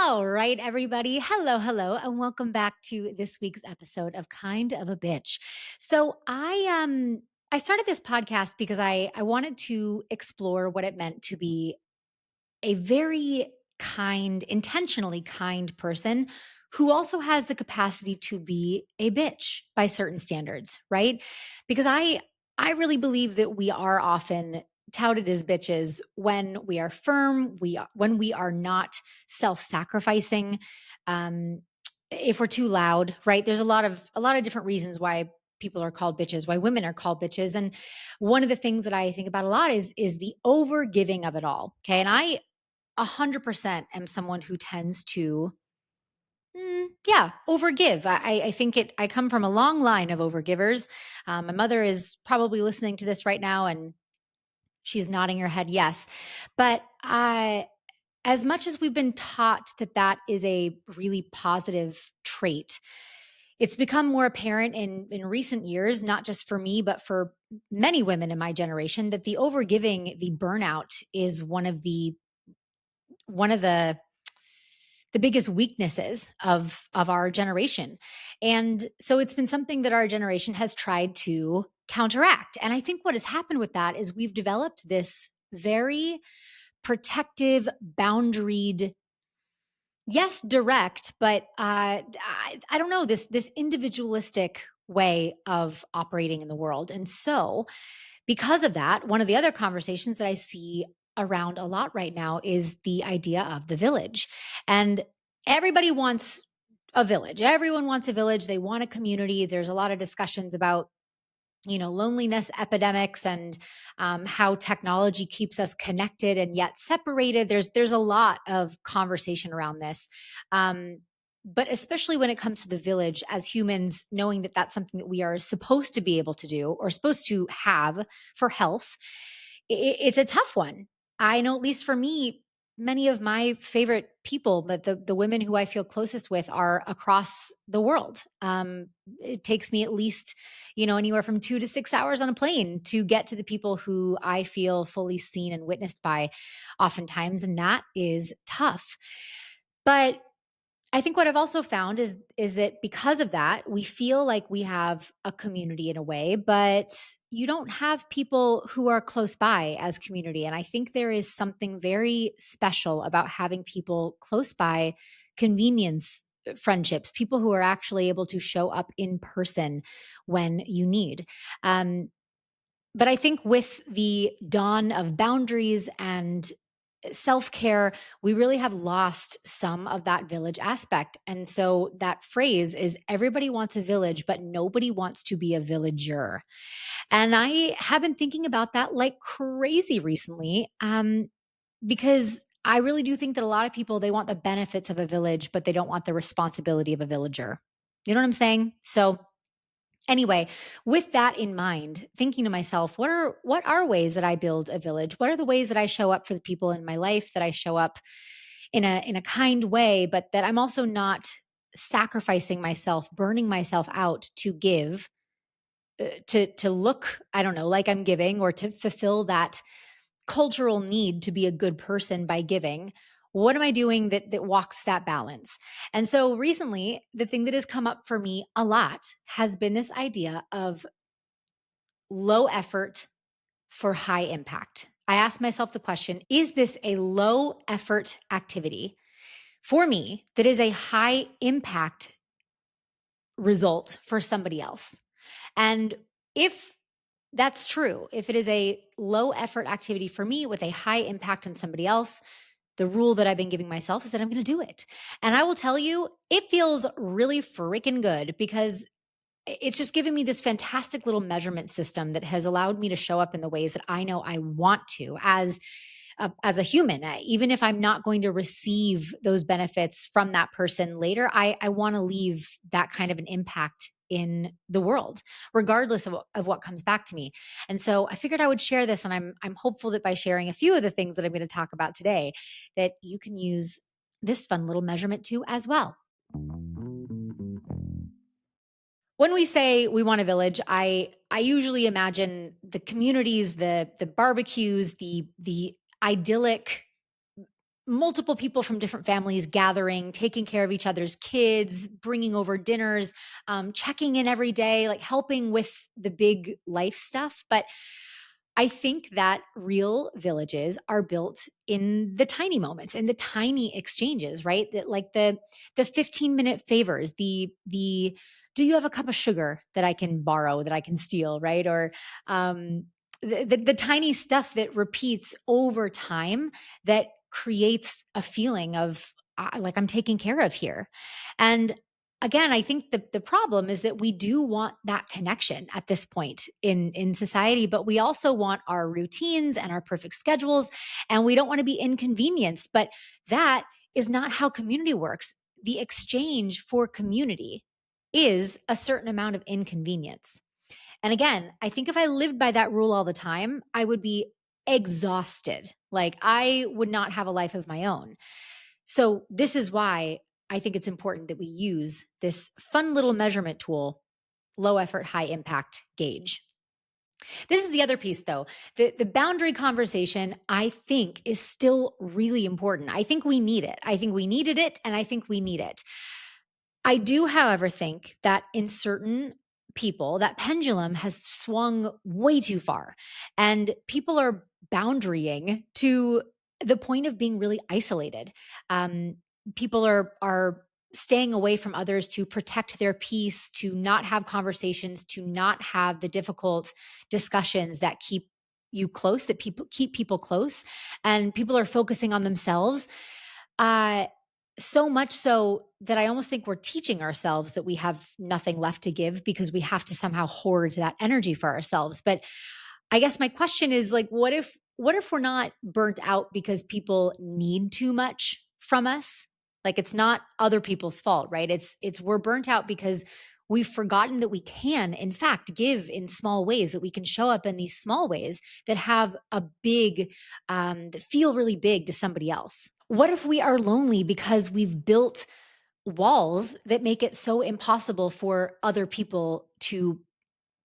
All right, everybody. Hello, hello, and welcome back to this week's episode of Kind of a Bitch. So I started this podcast because I wanted to explore what it meant to be a very kind, intentionally kind person who also has the capacity to be a bitch by certain standards, right? Because I really believe that we are often touted as bitches when we are firm, when we are not self-sacrificing, um if we're too loud, right? There's a lot of different reasons why people are called bitches, why women are called bitches. And one of the things that I think about a lot is the over giving of it all. Okay. And I 100% am someone who tends to, yeah, overgive. I think I come from a long line of overgivers. My mother is probably listening to this right now and she's nodding her head yes. But as much as we've been taught that that is a really positive trait, it's become more apparent in recent years, not just for me, but for many women in my generation, that the overgiving, the burnout is one of the biggest weaknesses of our generation. And so it's been something that our generation has tried to counteract. And I think what has happened with that is we've developed this very protective, boundaried, yes, direct, but I don't know, this individualistic way of operating in the world. And so because of that, one of the other conversations that I see around a lot right now is the idea of the village. And everybody wants a village. Everyone wants a village. They want a community. There's a lot of discussions about loneliness epidemics and how technology keeps us connected and yet separated. There's a lot of conversation around this, but especially when it comes to the village, as humans, knowing that that's something that we are supposed to be able to do or supposed to have for health, it's a tough one. I know, at least for me, many of my favorite people, but the women who I feel closest with are across the world. It takes me at least, anywhere from 2 to 6 hours on a plane to get to the people who I feel fully seen and witnessed by oftentimes. And that is tough. But I think what I've also found is that because of that, we feel like we have a community in a way, but you don't have people who are close by as community. And I think there is something very special about having people close by, convenience friendships, people who are actually able to show up in person when you need. Um, but I think with the dawn of boundaries and self care, we really have lost some of that village aspect. And so that phrase is everybody wants a village, but nobody wants to be a villager. And I have been thinking about that like crazy recently, because I really do think that a lot of people, they want the benefits of a village, but they don't want the responsibility of a villager. You know what I'm saying? So anyway, with that in mind, thinking to myself, what are ways that I build a village? What are the ways that I show up for the people in my life, that I show up in a kind way, but that I'm also not sacrificing myself, burning myself out to give, to look, I don't know, like I'm giving, or to fulfill that cultural need to be a good person by giving. What am I doing that walks that balance? And so recently, the thing that has come up for me a lot has been this idea of low effort for high impact. I asked myself the question, is this a low effort activity for me that is a high impact result for somebody else? And if that's true, if it is a low effort activity for me with a high impact on somebody else, the rule that I've been giving myself is that I'm going to do it. And I will tell you, it feels really freaking good because it's just given me this fantastic little measurement system that has allowed me to show up in the ways that I know I want to as a human. Even if I'm not going to receive those benefits from that person later, I want to leave that kind of an impact in the world, regardless of what comes back to me. And so I figured I would share this, and I'm hopeful that by sharing a few of the things that I'm going to talk about today, that you can use this fun little measurement too as well. When we say we want a village, I usually imagine the communities, the barbecues, the idyllic multiple people from different families gathering, taking care of each other's kids, bringing over dinners, checking in every day, like helping with the big life stuff. But I think that real villages are built in the tiny moments, in the tiny exchanges, right? That like the 15-minute favors, the do you have a cup of sugar that I can borrow, that I can steal, right? Or the tiny stuff that repeats over time that creates a feeling of like I'm taken care of here. And again, I think the problem is that we do want that connection at this point in society, but we also want our routines and our perfect schedules, and we don't want to be inconvenienced. But that is not how community works. The exchange for community is a certain amount of inconvenience. And again, I think if I lived by that rule all the time, I would be exhausted. Like I would not have a life of my own. So, this is why I think it's important that we use this fun little measurement tool, low effort, high impact gauge. This is the other piece though. The boundary conversation, I think, is still really important. I think we need it. I think we needed it, and I think we need it. I do, however, think that in certain people, that pendulum has swung way too far, and people are boundarying to the point of being really isolated. Um, People are staying away from others to protect their peace, to not have conversations, to not have the difficult discussions that keep you close, that people keep people close, and people are focusing on themselves. Uh, so much so that I almost think we're teaching ourselves that we have nothing left to give because we have to somehow hoard that energy for ourselves. But I guess my question is like, what if we're not burnt out because people need too much from us? Like it's not other people's fault, right? It's we're burnt out because we've forgotten that we can, in fact, give in small ways, that we can show up in these small ways that have a big, that feel really big to somebody else. What if we are lonely because we've built walls that make it so impossible for other people to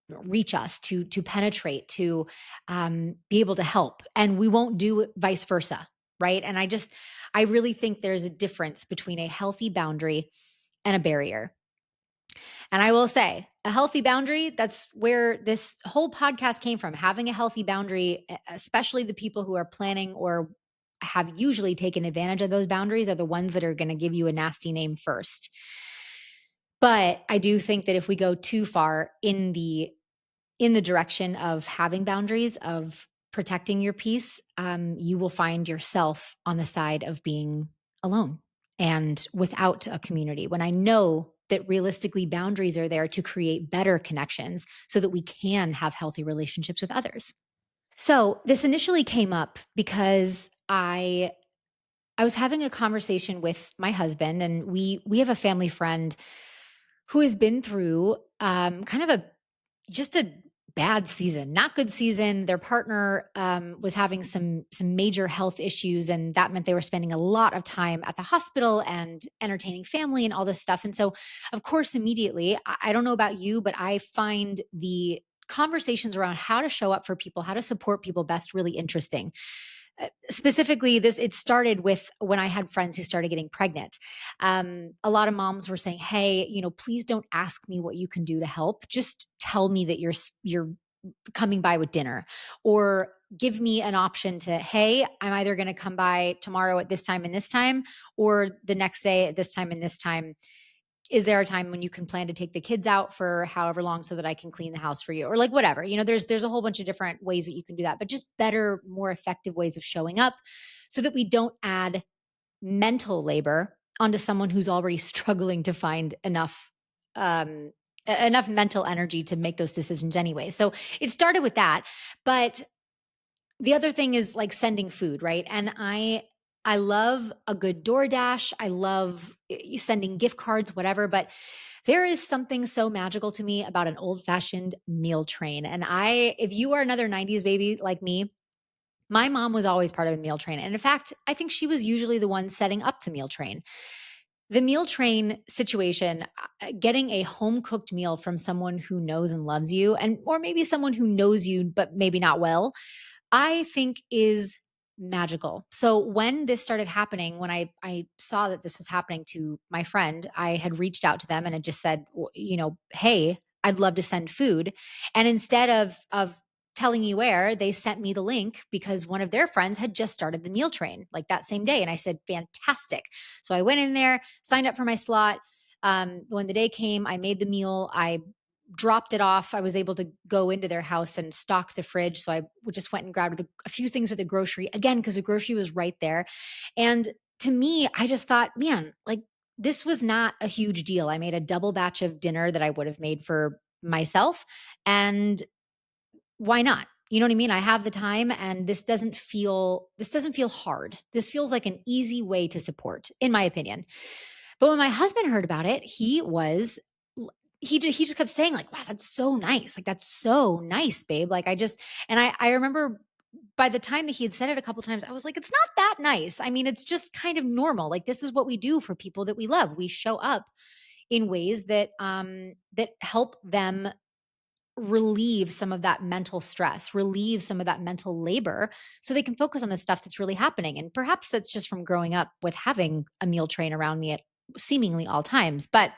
reach us, to penetrate, to be able to help, and we won't do vice versa, right? And I really think there's a difference between a healthy boundary and a barrier. And I will say, a healthy boundary, that's where this whole podcast came from. Having a healthy boundary, especially the people who are planning or have usually taken advantage of those boundaries, are the ones that are going to give you a nasty name first. But I do think that if we go too far in the direction of having boundaries, of protecting your peace, you will find yourself on the side of being alone and without a community. When I know that realistically boundaries are there to create better connections so that we can have healthy relationships with others. So this initially came up because I was having a conversation with my husband, and we have a family friend who has been through kind of a just a bad season, not good season. Their partner was having some major health issues, and that meant they were spending a lot of time at the hospital and entertaining family and all this stuff. And so, of course, immediately, I don't know about you, but I find the conversations around how to show up for people, how to support people best, really interesting. Specifically, this it started with when I had friends who started getting pregnant. A lot of moms were saying, "Hey, please don't ask me what you can do to help. Just tell me that you're coming by with dinner, or give me an option to, hey, I'm either going to come by tomorrow at this time and this time, or the next day at this time and this time. Is there a time when you can plan to take the kids out for however long so that I can clean the house for you?" Or like whatever. There's a whole bunch of different ways that you can do that, but just better, more effective ways of showing up so that we don't add mental labor onto someone who's already struggling to find um enough mental energy to make those decisions anyway. So it started with that, but the other thing is like sending food, right? And I love a good DoorDash. I love sending gift cards, whatever, but there is something so magical to me about an old-fashioned meal train. And if you are another 90s baby like me, my mom was always part of a meal train. And in fact, I think she was usually the one setting up the meal train. The meal train situation, getting a home cooked meal from someone who knows and loves you, and or maybe someone who knows you but maybe not well, I think is magical. So when this started happening, when I saw that this was happening to my friend, I had reached out to them and had just said, hey, I'd love to send food. And instead of telling me where, they sent me the link because one of their friends had just started the meal train like that same day. And I said, fantastic. So I went in there, signed up for my slot. When the day came, I made the meal. I dropped it off. I was able to go into their house and stock the fridge. So I just went and grabbed a few things at the grocery again, because the grocery was right there. And to me, I just thought, man, like this was not a huge deal. I made a double batch of dinner that I would have made for myself. And why not? You know what I mean? I have the time, and this doesn't feel hard. This feels like an easy way to support, in my opinion. But when my husband heard about it, he just kept saying like, "Wow, that's so nice. Like that's so nice, babe." Like I remember by the time that he had said it a couple times, I was like, "It's not that nice. I mean, it's just kind of normal. Like this is what we do for people that we love. We show up in ways that help them relieve some of that mental stress, relieve some of that mental labor so they can focus on the stuff that's really happening." And perhaps that's just from growing up with having a meal train around me at seemingly all times. But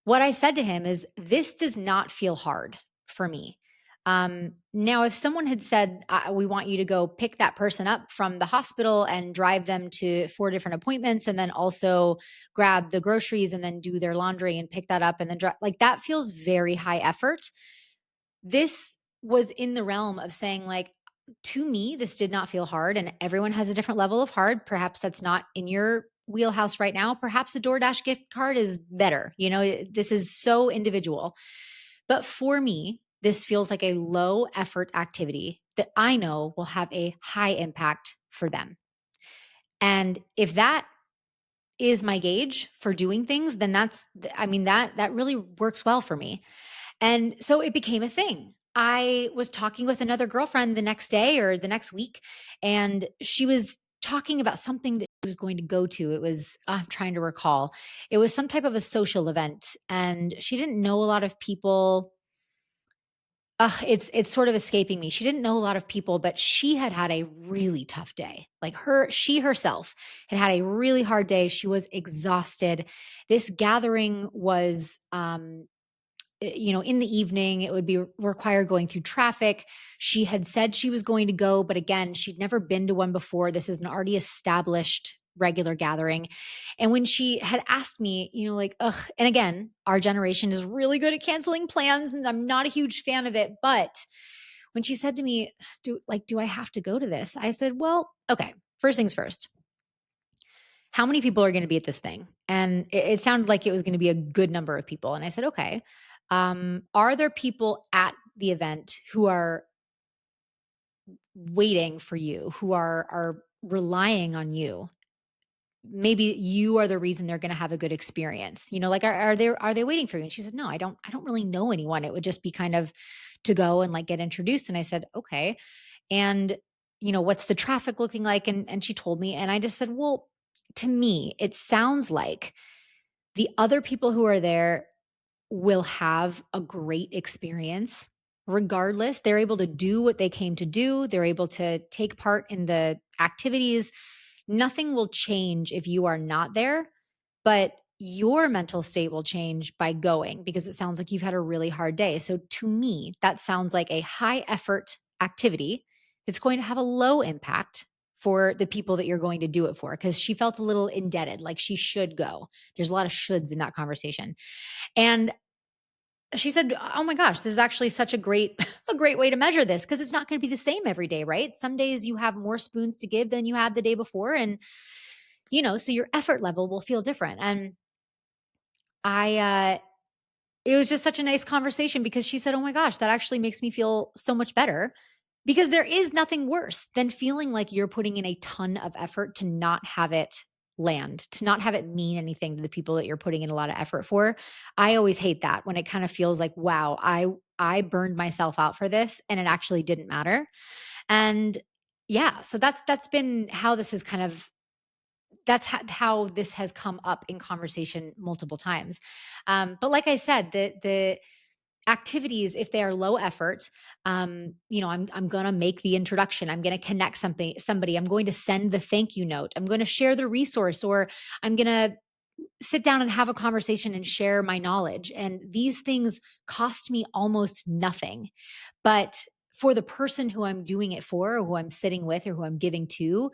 what I said to him is, this does not feel hard for me. Now, if someone had said, we want you to go pick that person up from the hospital and drive them to 4 different appointments, and then also grab the groceries and then do their laundry and pick that up and then drive, like that feels very high effort. This was in the realm of saying, like, to me, this did not feel hard. And everyone has a different level of hard. Perhaps that's not in your wheelhouse right now. Perhaps a DoorDash gift card is better. This is so individual. But for me, this feels like a low effort activity that I know will have a high impact for them. And if that is my gauge for doing things, then that really works well for me. And so it became a thing. I was talking with another girlfriend the next day or the next week, and she was talking about something that she was going to go to. It was, I'm trying to recall, it was some type of a social event, and she didn't know a lot of people. It's sort of escaping me. She didn't know a lot of people, but she had had a really tough day. Like she herself had had a really hard day. She was exhausted. This gathering was in the evening. It would be require going through traffic. She had said she was going to go, but again, she'd never been to one before. This is an already established regular gathering. And when she had asked me, like, ugh, and again, our generation is really good at canceling plans, and I'm not a huge fan of it. But when she said to me, do I have to go to this? I said, well, okay, first things first. How many people are going to be at this thing? And it sounded like it was going to be a good number of people. And I said, okay, are there people at the event who are waiting for you, who are relying on you? Maybe you are the reason they're going to have a good experience. Like are they waiting for you? And she said, no, I don't really know anyone. It would just be kind of to go and like get introduced. And I said, okay. And what's the traffic looking like? And she told me, and I just said, well, to me, it sounds like the other people who are there will have a great experience. Regardless, they're able to do what they came to do. They're able to take part in the activities. Nothing will change if you are not there, but your mental state will change by going, because it sounds like you've had a really hard day. So to me, that sounds like a high effort activity that's going to have a low impact for the people that you're going to do it for, because she felt a little indebted, like she should go. There's a lot of shoulds in that conversation. And she said, "Oh my gosh, this is actually such a great a great way to measure this, because it's not going to be the same every day, right? Some days you have more spoons to give than you had the day before, and so your effort level will feel different." And I it was just such a nice conversation, because she said, "Oh my gosh, that actually makes me feel so much better." Because there is nothing worse than feeling like you're putting in a ton of effort to not have it land, to not have it mean anything to the people that you're putting in a lot of effort for. I always hate that, when it kind of feels like, wow, I burned myself out for this and it actually didn't matter. And yeah, so that's been how this is kind of that's how this has come up in conversation multiple times. But like I said, the activities, if they are low effort, I'm going to make the introduction. I'm going to connect somebody. I'm going to send the thank you note. I'm going to share the resource, or I'm going to sit down and have a conversation and share my knowledge. And these things cost me almost nothing. But for the person who I'm doing it for, or who I'm sitting with, or who I'm giving to,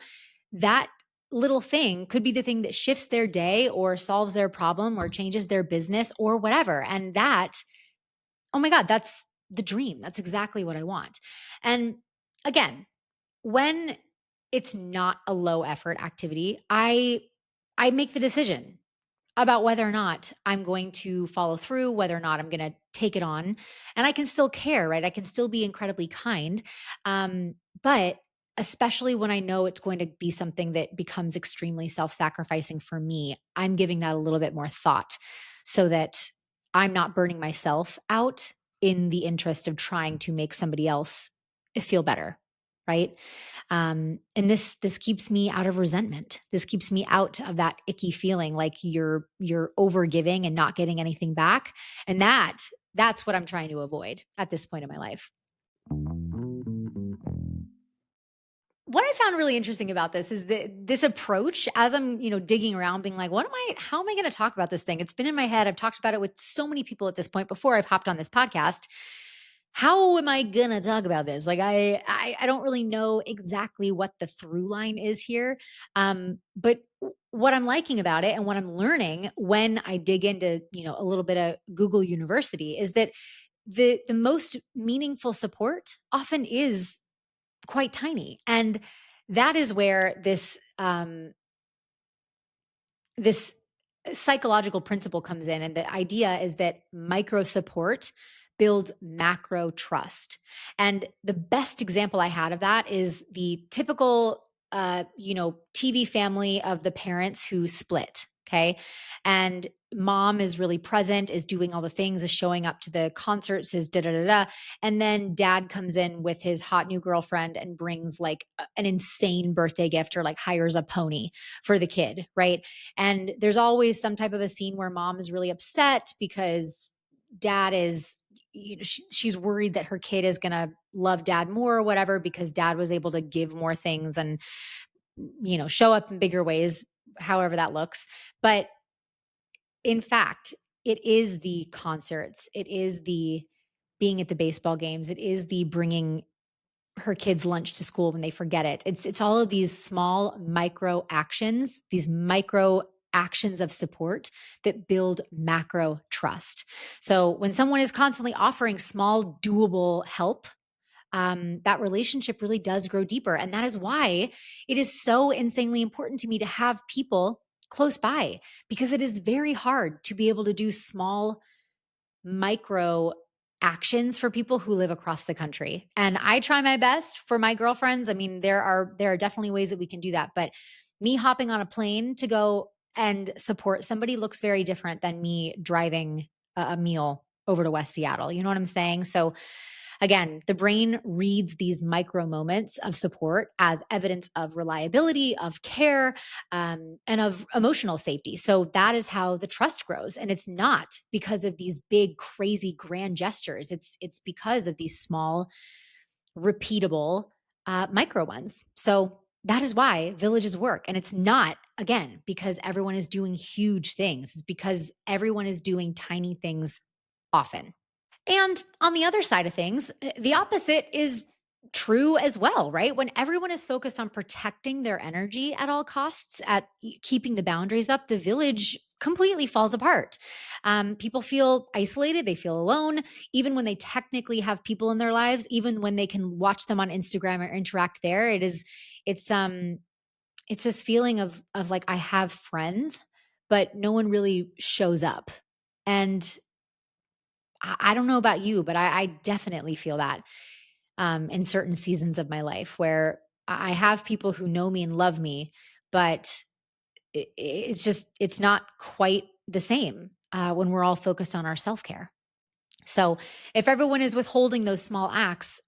that little thing could be the thing that shifts their day or solves their problem or changes their business or whatever. And that, oh my God, that's the dream. That's exactly what I want. And again, when it's not a low effort activity, I make the decision about whether or not I'm going to follow through, whether or not I'm going to take it on. And I can still care, right? I can still be incredibly kind. But especially when I know it's going to be something that becomes extremely self sacrificing for me, I'm giving that a little bit more thought so that I'm not burning myself out in the interest of trying to make somebody else feel better. Right. And this keeps me out of resentment. This keeps me out of that icky feeling like you're over giving and not getting anything back. And that's what I'm trying to avoid at this point in my life. What I found really interesting about this is that this approach, as I'm, digging around, being like, how am I going to talk about this thing? It's been in my head. I've talked about it with so many people at this point before I've hopped on this podcast. How am I going to talk about this? Like, I don't really know exactly what the through line is here. But what I'm liking about it and what I'm learning when I dig into, a little bit of Google University is that the most meaningful support often is quite tiny. And that is where this psychological principle comes in. And the idea is that micro support builds macro trust. And the best example I had of that is the typical, TV family of the parents who split. Okay. And mom is really present, is doing all the things, is showing up to the concerts, is da da da da. And then dad comes in with his hot new girlfriend and brings like an insane birthday gift, or like hires a pony for the kid. Right. And there's always some type of a scene where mom is really upset because dad is, she's worried that her kid is going to love dad more or whatever, because dad was able to give more things and, show up in bigger ways, however that looks. But in fact, it is the concerts, it is the being at the baseball games, it is the bringing her kids lunch to school when they forget it. It's all of these small micro actions, these micro actions of support that build macro trust. So when someone is constantly offering small doable help, that relationship really does grow deeper. And that is why it is so insanely important to me to have people close by, because it is very hard to be able to do small micro actions for people who live across the country. And I try my best for my girlfriends. I mean, there are definitely ways that we can do that, but me hopping on a plane to go and support somebody looks very different than me driving a meal over to West Seattle. You know what I'm saying? So again, the brain reads these micro moments of support as evidence of reliability, of care, and of emotional safety. So that is how the trust grows. And it's not because of these big, crazy, grand gestures. It's because of these small, repeatable, micro ones. So that is why villages work. And it's not, again, because everyone is doing huge things. It's because everyone is doing tiny things often. And on the other side of things, the opposite is true as well, right? When everyone is focused on protecting their energy at all costs, at keeping the boundaries up, the village completely falls apart. People feel isolated, they feel alone, even when they technically have people in their lives, even when they can watch them on Instagram or interact there. It's this feeling of like, I have friends, but no one really shows up. And I don't know about you, but I definitely feel that in certain seasons of my life where I have people who know me and love me, but it's not quite the same when we're all focused on our self care. So if everyone is withholding those small acts,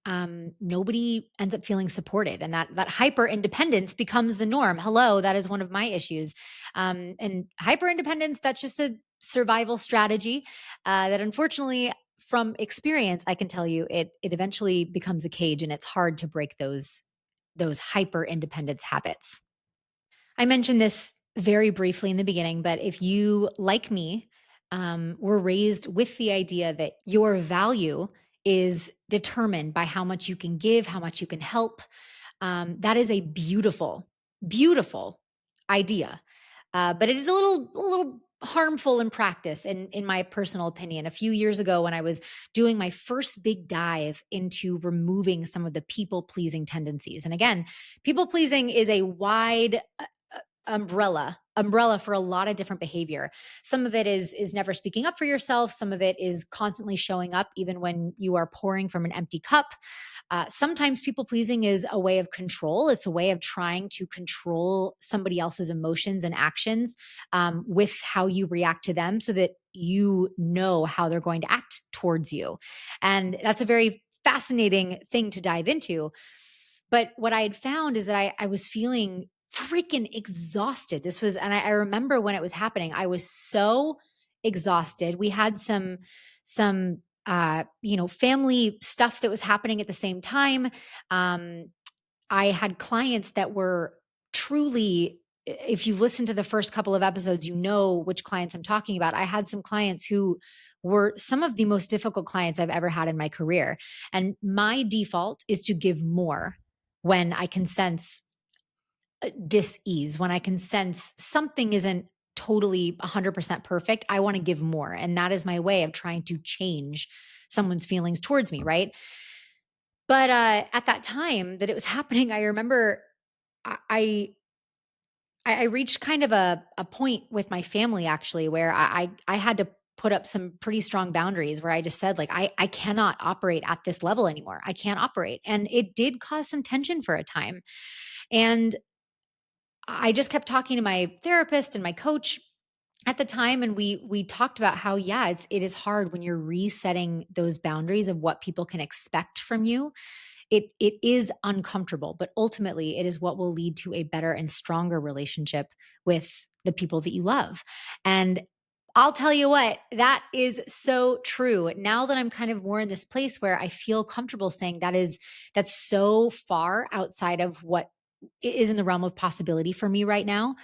nobody ends up feeling supported, and that hyper independence becomes the norm. Hello, that is one of my issues. And hyper independence, that's just a survival strategy that unfortunately from experience, I can tell you it eventually becomes a cage, and it's hard to break those hyper independence habits. I mentioned this very briefly in the beginning, but if you, like me, were raised with the idea that your value is determined by how much you can give, how much you can help, that is a beautiful, beautiful idea. But it is a little harmful in practice, in my personal opinion. A few years ago, when I was doing my first big dive into removing some of the people pleasing tendencies, and again, people pleasing is a wide umbrella for a lot of different behavior. Some of it is never speaking up for yourself. Some of it is constantly showing up even when you are pouring from an empty cup. Sometimes people pleasing is a way of control. It's a way of trying to control somebody else's emotions and actions, with how you react to them, so that you know how they're going to act towards you. And that's a very fascinating thing to dive into. But what I had found is that I was feeling freaking exhausted. This was, and I remember when it was happening, I was so exhausted. We had some family stuff that was happening at the same time. Um, I had clients that were truly, if you've listened to the first couple of episodes, you know which clients I'm talking about. I had some clients who were some of the most difficult clients I've ever had in my career. And my default is to give more when I can sense dis-ease, when I can sense something isn't totally 100% perfect. I want to give more. And that is my way of trying to change someone's feelings towards me, right? But at that time that it was happening, I remember I I reached kind of a point with my family, actually, where I had to put up some pretty strong boundaries, where I just said, like, I cannot operate at this level anymore. I can't operate. And it did cause some tension for a time. And I just kept talking to my therapist and my coach at the time, and we talked about how, yeah, it is hard when you're resetting those boundaries of what people can expect from you. It is uncomfortable, but ultimately it is what will lead to a better and stronger relationship with the people that you love. And I'll tell you what, that is so true. Now that I'm kind of more in this place where I feel comfortable saying that's so far outside of what is in the realm of possibility for me right now.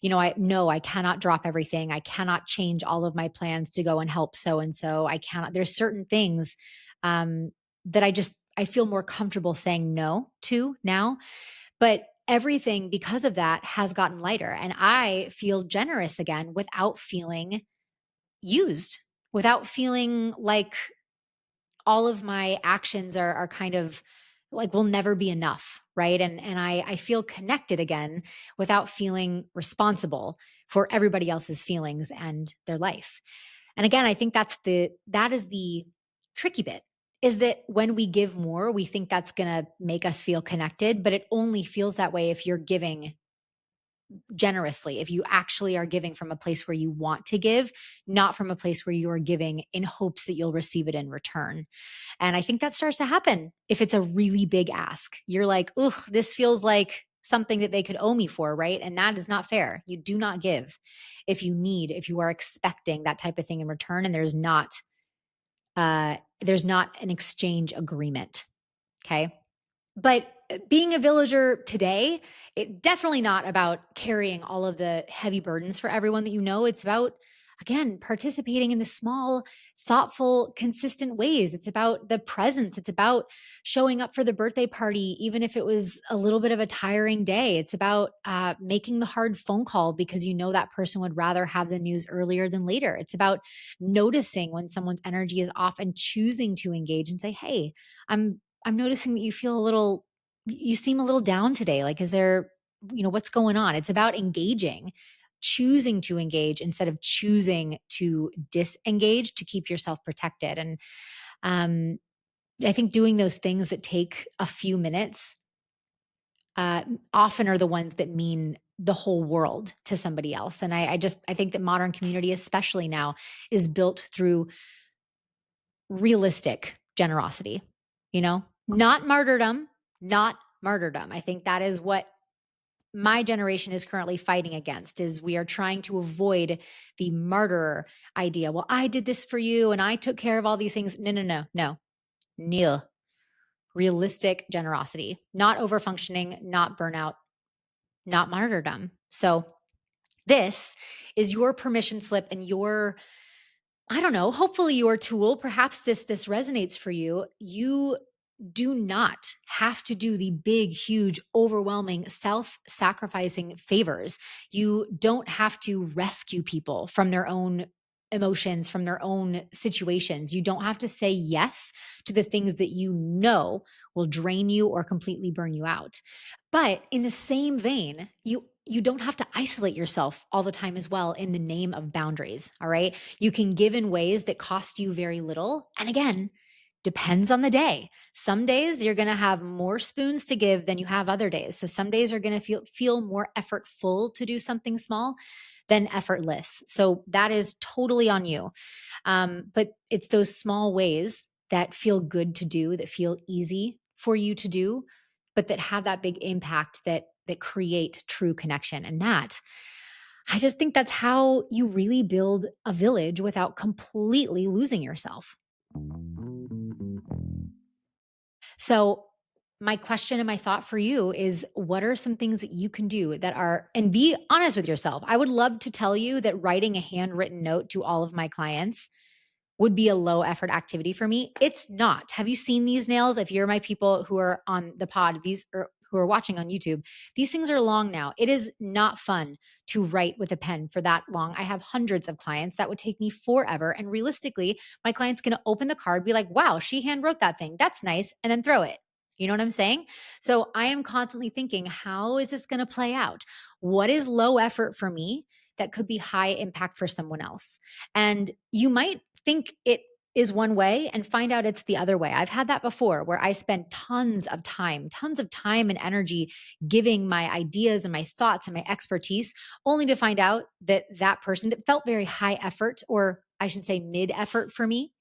I know I cannot drop everything. I cannot change all of my plans to go and help so and so. I cannot. There's certain things um, that I feel more comfortable saying no to now. But everything because of that has gotten lighter, and I feel generous again without feeling used, without feeling like all of my actions are kind of like will never be enough, right? And I feel connected again without feeling responsible for everybody else's feelings and their life. And again, I think that is the tricky bit, is that when we give more, we think that's going to make us feel connected, but it only feels that way if you're giving generously, if you actually are giving from a place where you want to give, not from a place where you are giving in hopes that you'll receive it in return. And I think that starts to happen if it's a really big ask. You're like, "Ugh, this feels like something that they could owe me for," right? And that is not fair. You do not give if you are expecting that type of thing in return, and there's not an exchange agreement. Okay. But being a villager today, it definitely not about carrying all of the heavy burdens for everyone that you know. It's about, again, participating in the small, thoughtful, consistent ways. It's about the presence. It's about showing up for the birthday party, even if it was a little bit of a tiring day. It's about making the hard phone call because you know that person would rather have the news earlier than later. It's about noticing when someone's energy is off and choosing to engage and say, "Hey, I'm noticing that you seem a little down today. Like, is there, what's going on?" It's about engaging, choosing to engage instead of choosing to disengage to keep yourself protected. And um, I think doing those things that take a few minutes often are the ones that mean the whole world to somebody else. And I think that modern community, especially now, is built through realistic generosity, not martyrdom, not martyrdom. I think that is what my generation is currently fighting against is we are trying to avoid the martyr idea. Well, I did this for you and I took care of all these things. No, no, no, no. Nil. Realistic generosity, not overfunctioning, not burnout, not martyrdom. So this is your permission slip and your, I don't know, hopefully your tool. Perhaps this resonates for you. You do not have to do the big, huge, overwhelming, self-sacrificing favors. You don't have to rescue people from their own emotions, from their own situations. You don't have to say yes to the things that you know will drain you or completely burn you out. But in the same vein, you don't have to isolate yourself all the time as well in the name of boundaries, all right? You can give in ways that cost you very little. And again, depends on the day. Some days you're going to have more spoons to give than you have other days. So some days are going to feel more effortful to do something small than effortless. So that is totally on you. But it's those small ways that feel good to do, that feel easy for you to do, but that have that big impact that create true connection. And that, I just think that's how you really build a village without completely losing yourself. So, my question and my thought for you is what are some things that you can do that are, and be honest with yourself. I would love to tell you that writing a handwritten note to all of my clients would be a low effort activity for me. It's not. Have you seen these nails? If you're my people who are on the pod, these or who are watching on YouTube, these things are long now. It is not fun to write with a pen for that long. I have hundreds of clients that would take me forever. And realistically, my client's going to open the card, be like, wow, she hand wrote that thing. That's nice. And then throw it. You know what I'm saying? So I am constantly thinking, how is this going to play out? What is low effort for me that could be high impact for someone else? And you might think it is one way and find out it's the other way. I've had that before where I spent tons of time and energy giving my ideas and my thoughts and my expertise, only to find out that that person that felt very high effort, or I should say mid effort for me,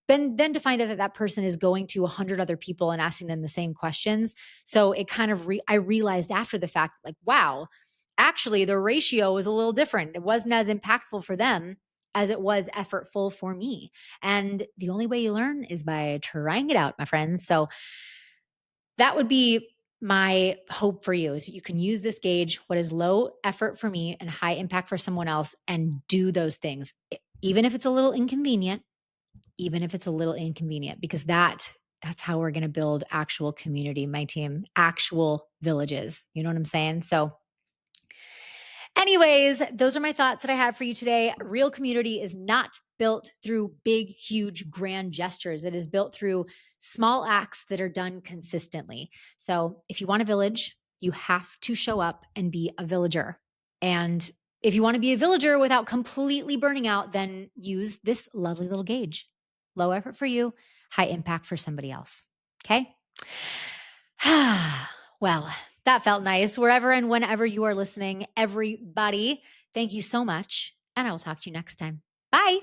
then to find out that that person is going to 100 other people and asking them the same questions. So it kind of I realized after the fact, like, wow, actually the ratio was a little different. It wasn't as impactful for them as it was effortful for me. And the only way you learn is by trying it out, my friends. So that would be my hope for you, is you can use this gauge, what is low effort for me and high impact for someone else, and do those things, even if it's a little inconvenient, because that's how we're going to build actual community, my team, actual villages. You know what I'm saying? So anyways, those are my thoughts that I have for you today. Real community is not built through big, huge, grand gestures. It is built through small acts that are done consistently. So if you want a village, you have to show up and be a villager. And if you want to be a villager without completely burning out, then use this lovely little gauge. Low effort for you, high impact for somebody else. Okay? Well, that felt nice. Wherever and whenever you are listening, everybody, thank you so much. And I will talk to you next time. Bye.